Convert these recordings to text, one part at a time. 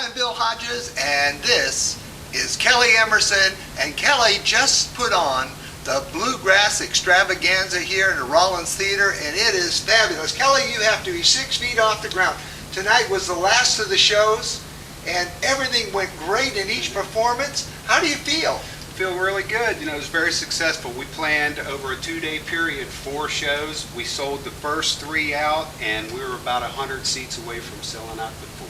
I'm Bill Hodges, and this is Kelly Emerson, and Kelly just put on the Bluegrass extravaganza here in the Rollins Theater, and it is fabulous. Kelly, you have to be 6 feet off the ground. Tonight was the last of the shows, and everything went great in each performance. How do you feel? Feel really good. You know, it was very successful. We planned over a 2-day period 4 shows. We sold the first 3 out, and we were about 100 seats away from selling out the 4th.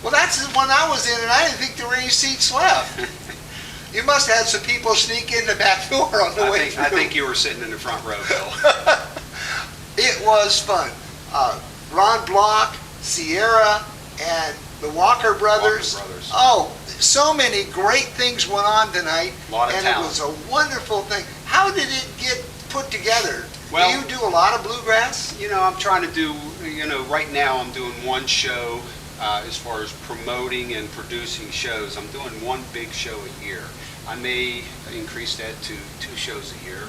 Well, that's the one I was in, and I didn't think there were any seats left. You must have had some people sneak in the back door on the way through. I think you were sitting in the front row, Bill. It was fun. Ron Block, Sierra, and the Walker Brothers. Oh, so many great things went on tonight. A lot of and talent. It was a wonderful thing. How did it get put together? Well, do you do a lot of bluegrass? You know, I'm trying to do, right now I'm doing one show as far as promoting and producing shows. I'm doing one big show a year. I may increase that to 2 shows a year.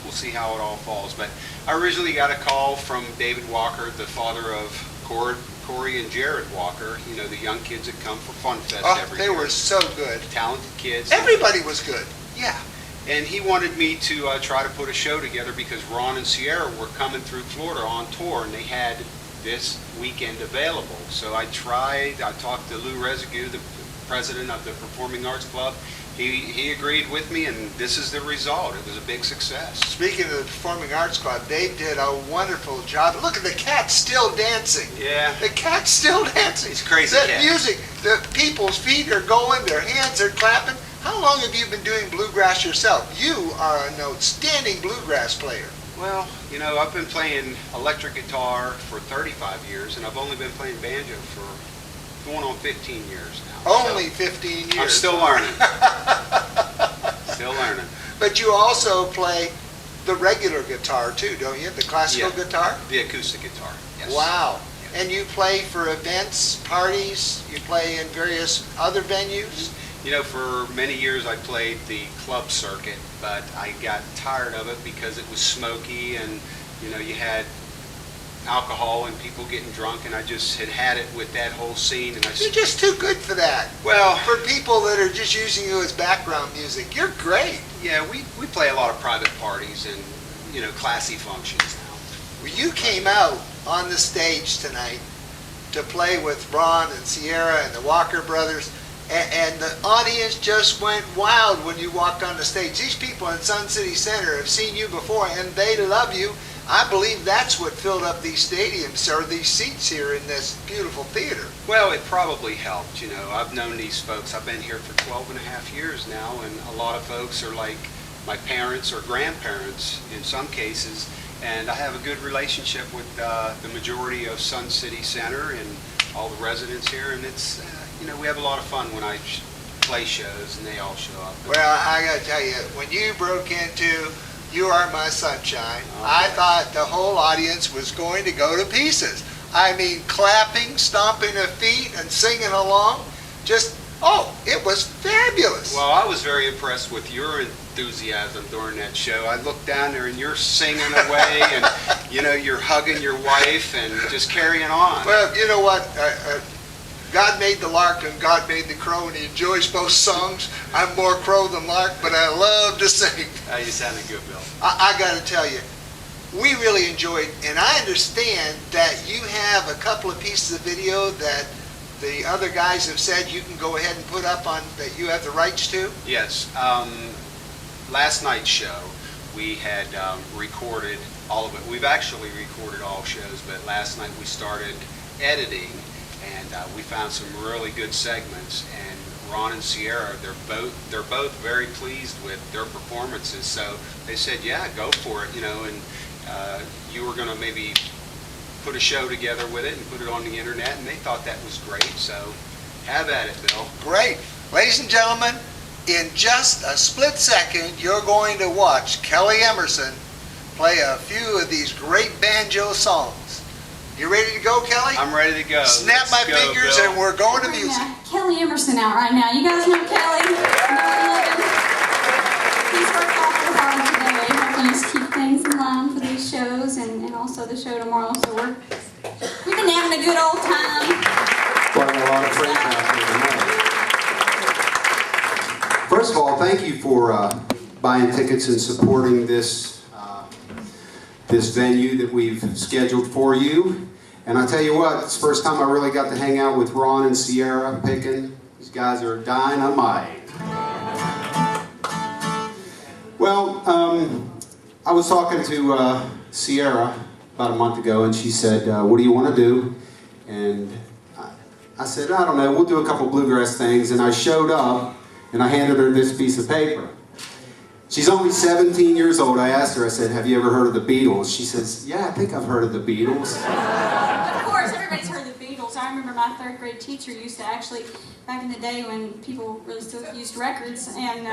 We'll see how it all falls. But I originally got a call from David Walker, the father of Corey and Jared Walker, the young kids that come for Fun Fest every year. They were so good. Talented kids. Everybody was good. Yeah. And he wanted me to try to put a show together because Ron and Sierra were coming through Florida on tour, and they had this weekend available. So I talked to Lou Rezagu, the president of the Performing Arts Club. He agreed with me, and this is the result. It was a big success. Speaking of the Performing Arts Club, they did a wonderful job. Look at the cat still dancing. Yeah. The cat's still dancing. It's crazy. That music, the people's feet are going, their hands are clapping. How long have you been doing bluegrass yourself? You are an outstanding bluegrass player. Well, I've been playing electric guitar for 35 years, and I've only been playing banjo for going on 15 years now. Only 15 years. I'm still learning. Still learning. But you also play the regular guitar too, don't you? The classical guitar? The acoustic guitar, yes. Wow. Yes. And you play for events, parties, you play in various other venues? For many years I played the club circuit, but I got tired of it because it was smoky and, you had alcohol and people getting drunk, and I just had it with that whole scene. And You're just too good for that. Well, for people that are just using you as background music, you're great. Yeah, we play a lot of private parties and, classy functions now. Well, you came out on the stage tonight to play with Ron and Sierra and the Walker Brothers. And the audience just went wild when you walked on the stage. These people in Sun City Center have seen you before, and they love you. I believe that's what filled up these stadiums, or these seats here in this beautiful theater. Well, it probably helped. I've known these folks. I've been here for 12 and a half years now, and a lot of folks are like my parents or grandparents in some cases, and I have a good relationship with the majority of Sun City Center and all the residents here, and it's we have a lot of fun when I play shows and they all show up. Well, I got to tell you, when you broke into You Are My Sunshine, okay, I thought the whole audience was going to go to pieces. I mean, clapping, stomping of feet, and singing along. It was fabulous. Well, I was very impressed with your enthusiasm during that show. I looked down there and you're singing away and, you're hugging your wife and just carrying on. Well, you know what? God made the lark and God made the crow, and he enjoys both songs. I'm more crow than lark, but I love to sing. You sounded good, Bill. I got to tell you, we really enjoyed, and I understand that you have a couple of pieces of video that the other guys have said you can go ahead and put up on, that you have the rights to? Yes. Last night's show, we had recorded all of it. We've actually recorded all shows, but last night we started editing, and we found some really good segments. And Ron and Sierra, they're both very pleased with their performances. So they said, "Yeah, go for it," and you were going to maybe put a show together with it and put it on the internet, and they thought that was great. So have at it, Bill. Great, ladies and gentlemen. In just a split second, you're going to watch Kelly Emerson play a few of these great banjo songs. You ready to go, Kelly? I'm ready to go. Snap my fingers, Bill. and we're going to music. Kelly Emerson out right now. You guys know Kelly. He's worked awfully hard today, helping us keep things in line for these shows and also the show tomorrow. So we've been having a good old time. Quite a lot of friends out there tonight. First of all, thank you for buying tickets and supporting this this venue that we've scheduled for you. And I tell you what, it's the first time I really got to hang out with Ron and Sierra picking. These guys are dynamite. Well, I was talking to Sierra about a month ago, and she said, what do you want to do? And I said, I don't know, we'll do a couple bluegrass things. And I showed up, and I handed her this piece of paper. She's only 17 years old. I asked her, I said, have you ever heard of the Beatles? She says, yeah, I think I've heard of the Beatles. Of course, everybody's heard of the Beatles. I remember my third grade teacher used to actually, back in the day when people really still used records, and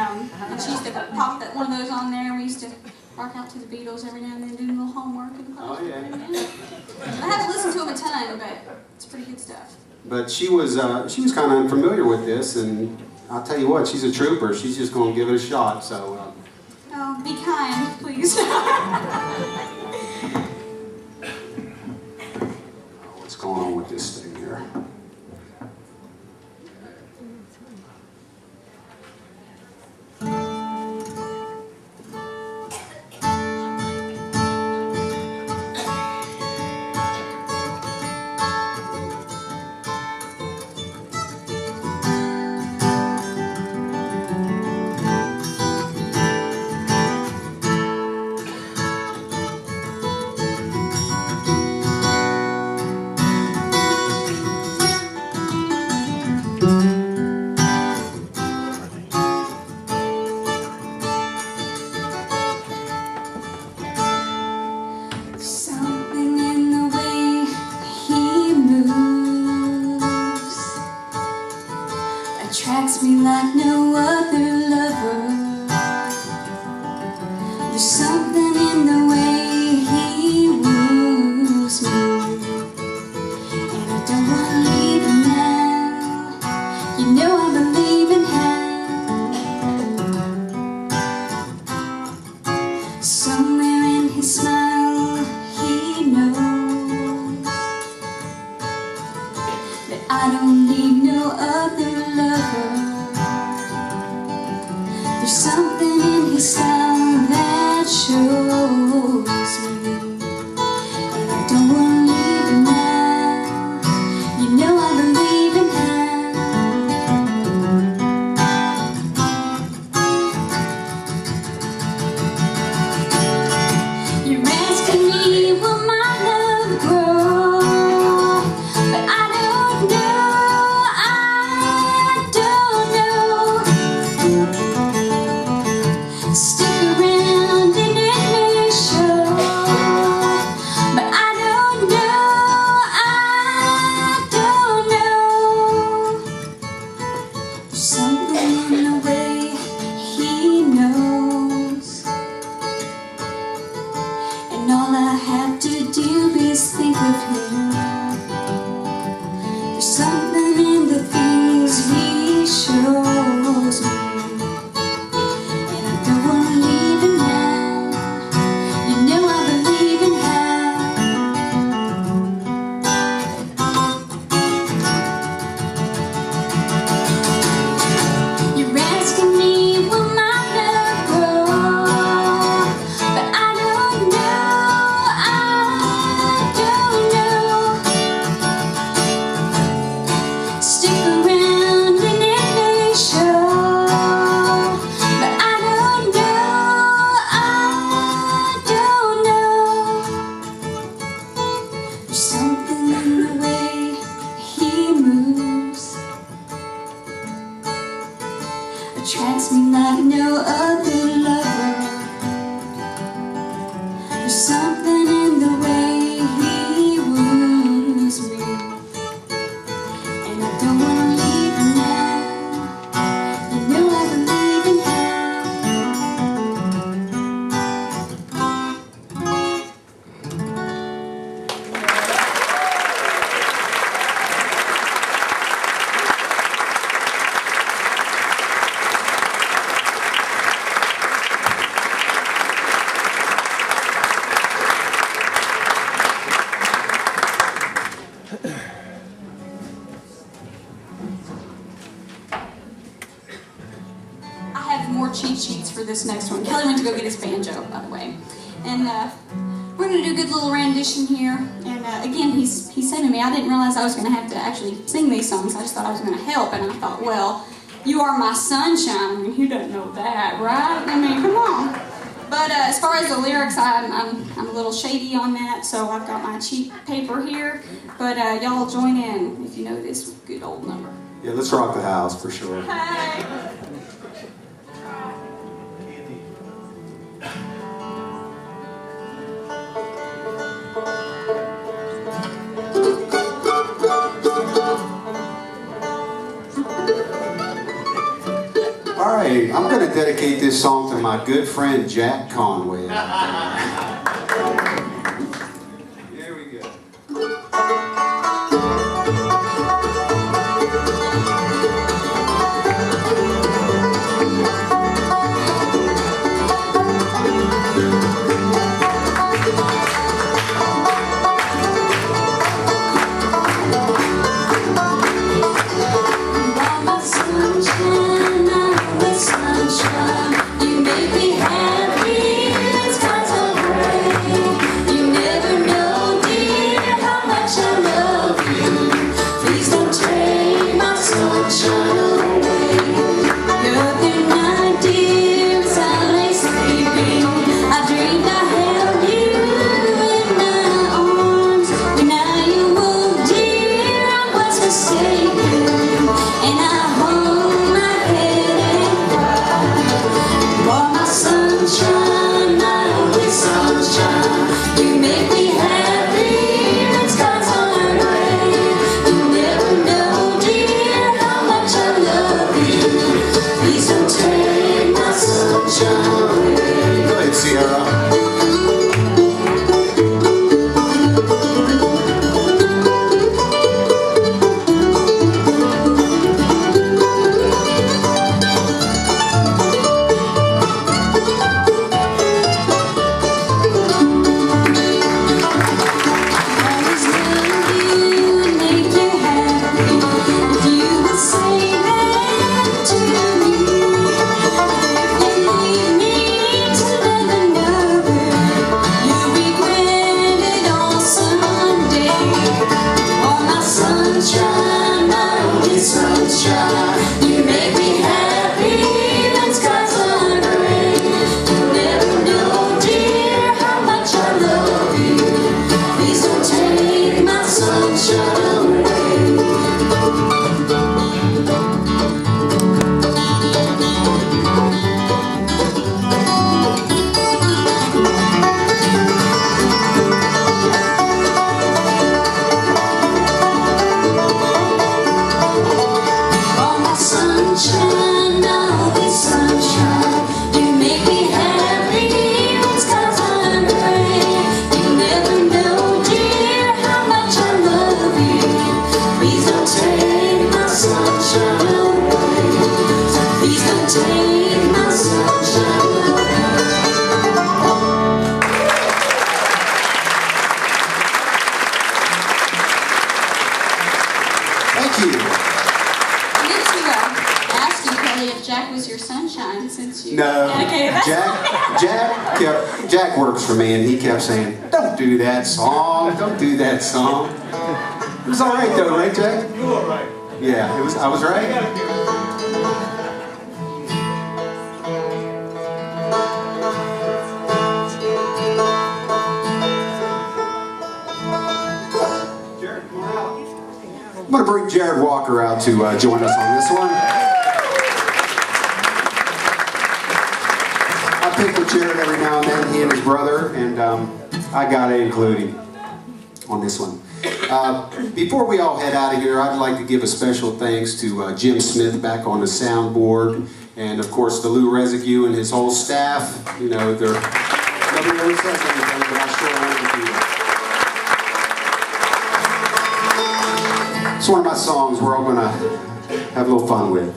she used to pop one of those on there, and we used to rock out to the Beatles every now and then, do a little homework. And Oh, yeah. I haven't listened to them a ton, but it's pretty good stuff. But she was kind of unfamiliar with this, and I'll tell you what, she's a trooper. She's just going to give it a shot, so... Oh, be kind, please. What's going on with this thing here? Something in the way he moves attracts me like no other lover. There's something in the way he woos me, and I don't want to leave him now. You know I believe in him. Somewhere in his smile he knows that I don't need no other lover. There's something in his style that shows me, and I don't want to leave him now. You know I believe in him. You're asking me, will my love grow? But I don't know. Stick around and it may show. But I don't know. There's something in the way he knows, and all I have to do is think of him. There's something in the things he shows me, and I don't want to leave him now. You know I believe in him. You're asking me, will my love grow? But I don't know. Stick around and it may show. But I don't know. There's something in the way he moves attracts me like no other lover. There's something in the way he woos me, and I don't want to leave him now. You know I believe in him. for this next one. Kelly went to go get his banjo, by the way. And we're going to do a good little rendition here. And again, he said to me, I didn't realize I was going to have to actually sing these songs. I just thought I was going to help. And I thought, well, you are my sunshine. I mean, who doesn't know that, right? I mean, come on. But as far as the lyrics, I'm a little shady on that, so I've got my cheap paper here. But y'all join in if you know this good old number. Yeah, let's rock the house for sure. Hey. All right, I'm going to dedicate this song to my good friend Jack Conway out there. Here we go. Jack works for me, and he kept saying, "Don't do that song. Don't do that song." It was all right, though, right, Jack? You were all right. Yeah, it was. I was right. I'm going to bring Jared Walker out to join us on this one. I pick with Jared every now and then, he and his brother, and I got to include him on this one. Before we all head out of here, I'd like to give a special thanks to Jim Smith back on the soundboard, and of course the Lou Residue and his whole staff. You know, nobody ever says anything, but I sure wanted to do that. It's one of my songs we're all going to have a little fun with.